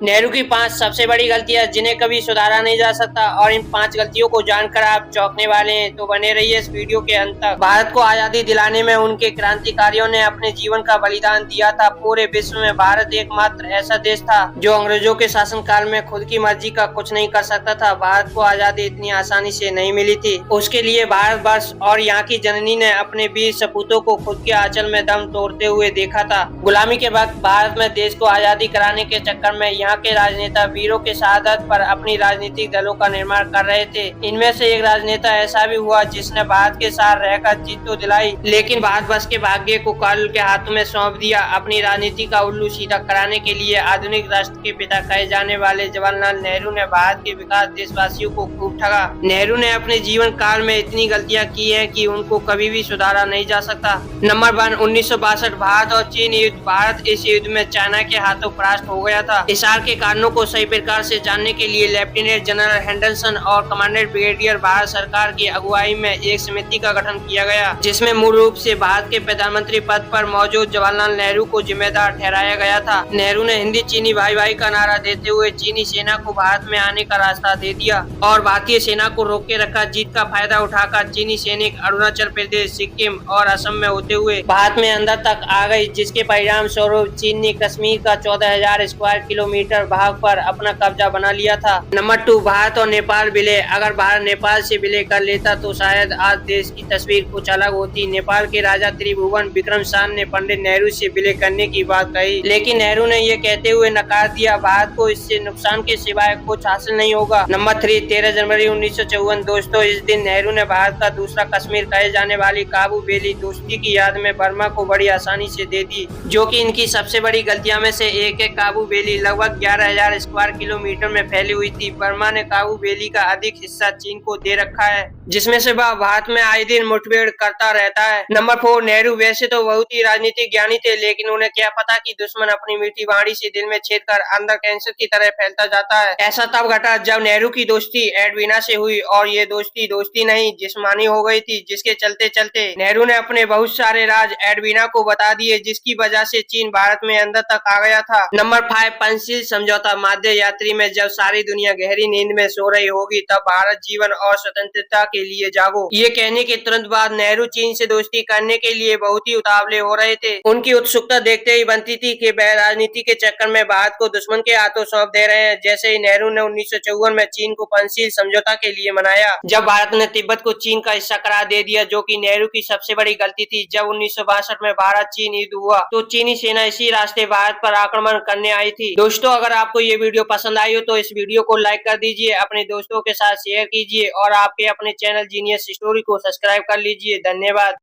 नेहरू की 5 सबसे बड़ी गलतियां जिन्हें कभी सुधारा नहीं जा सकता और इन 5 गलतियों को जानकर आप चौंकने वाले हैं, तो बने रहिए इस वीडियो के अंत तक। भारत को आजादी दिलाने में उनके क्रांतिकारियों ने अपने जीवन का बलिदान दिया था। पूरे विश्व में भारत एकमात्र ऐसा देश था जो अंग्रेजों के शासनकाल में खुद की मर्जी का कुछ नहीं कर सकता था। भारत को आजादी इतनी आसानी से नहीं मिली थी। उसके लिए भारत वर्ष और यहाँ की जननी ने अपने वीर सपूतों को खुद के आंचल में दम तोड़ते हुए देखा था। गुलामी के वक्त भारत में देश को आजादी कराने के चक्कर में यहाँ के राजनेता वीरों के शहादत पर अपनी राजनीतिक दलों का निर्माण कर रहे थे। इनमें से एक राजनेता ऐसा भी हुआ जिसने भारत के साथ रहकर जीत तो दिलाई, लेकिन भारतवर्ष के भाग्य को काल के हाथों में सौंप दिया। अपनी राजनीति का उल्लू सीधा कराने के लिए आधुनिक राष्ट्र के पिता कहे जाने वाले जवाहरलाल नेहरू ने भारत के विकास देशवासियों को खूब ठगा। नेहरू ने अपने जीवन काल में इतनी गलतियां की है कि उनको कभी भी सुधारा नहीं जा सकता। नंबर 1, 1962 भारत और चीन युद्ध। भारत इस युद्ध में चाइना के हाथों परास्त हो गया था। इस हार के कारणों को सही प्रकार से जानने के लिए लेफ्टिनेंट जनरल हेंडरसन और कमांडेंट ब्रिगेडियर भारत सरकार की अगुवाई में एक समिति का गठन किया गया, जिसमें मूल रूप से भारत के प्रधानमंत्री पद पर मौजूद जवाहरलाल नेहरू को जिम्मेदार ठहराया गया था। नेहरू ने हिंदी चीनी भाई भाई का नारा देते हुए चीनी सेना को भारत में आने का रास्ता दे दिया और भारतीय सेना को रोक के रखा। जीत का फायदा उठाकर चीनी सैनिक अरुणाचल प्रदेश, सिक्किम और असम में होते हुए भारत में अंदर तक आ गई, जिसके परिणाम स्वरूप चीन ने कश्मीर का 14,000 स्क्वायर किलोमीटर भाग पर अपना कब्जा बना लिया था। नंबर 2, भारत और नेपाल विलय। अगर भारत नेपाल से विलय कर लेता तो शायद आज देश की तस्वीर कुछ अलग होती। नेपाल के राजा त्रिभुवन विक्रम शाह ने पंडित नेहरू से विलय करने की बात कही, लेकिन नेहरू ने यह कहते हुए नकार दिया, भारत को इससे नुकसान के सिवाय कुछ हासिल नहीं होगा। नंबर 3, 13 जनवरी 1954। दोस्तों, इस दिन नेहरू ने भारत का दूसरा कश्मीर कहे जाने वाली काबू वैली दोस्ती की याद में बर्मा को बड़ी आसानी से दे दी, जो कि इनकी सबसे बड़ी गलतियों में से एक है। काबू वैली लगभग 11,000 स्क्वायर किलोमीटर में फैली हुई थी। बर्मा ने काबू वैली का अधिक हिस्सा चीन को दे रखा है, जिसमें से वह भारत में आए दिन मुठभेड़ करता रहता है। नंबर 4, नेहरू वैसे तो बहुत ही राजनीतिक ज्ञानी थे, लेकिन उन्हें क्या पता कि दुश्मन अपनी मीठी वाणी से दिल में छेद कर अंदर कैंसर की तरह फैलता जाता है। ऐसा तब घटा जब नेहरू की दोस्ती एडवीना से हुई और ये दोस्ती नहीं जिस्मानी हो गई थी, जिसके चलते चलते नेहरू ने अपने बहुत सारे राज एडवीना को बता दिए, जिसकी वजह से चीन भारत में अंदर तक आ गया था। नंबर 5, पंचशील समझौता। मध्य यात्री में जब सारी दुनिया गहरी नींद में सो रही होगी तब भारत जीवन और स्वतंत्रता के लिए जागो। ये कहने के तुरंत बाद नेहरू चीन से दोस्ती करने के लिए बहुत ही उतावले हो रहे थे। उनकी उत्सुकता देखते ही बनती थी कि वह राजनीति के चक्कर में भारत को दुश्मन के हाथों सौंप दे रहे हैं। जैसे ही नेहरू ने 1954 में चीन को पंचशील समझौता के लिए मनाया, जब भारत ने तिब्बत को चीन का हिस्सा करार दे दिया, जो कि नेहरू की सबसे बड़ी गलती थी। जब 1962 में भारत चीन युद्ध हुआ तो चीनी सेना इसी रास्ते भारत पर आक्रमण करने आई थी। दोस्तों, अगर आपको ये वीडियो पसंद आई हो तो इस वीडियो को लाइक कर दीजिए, अपने दोस्तों के साथ शेयर कीजिए और आपके अपने चैनल जीनियस स्टोरी को सब्सक्राइब कर लीजिए। धन्यवाद।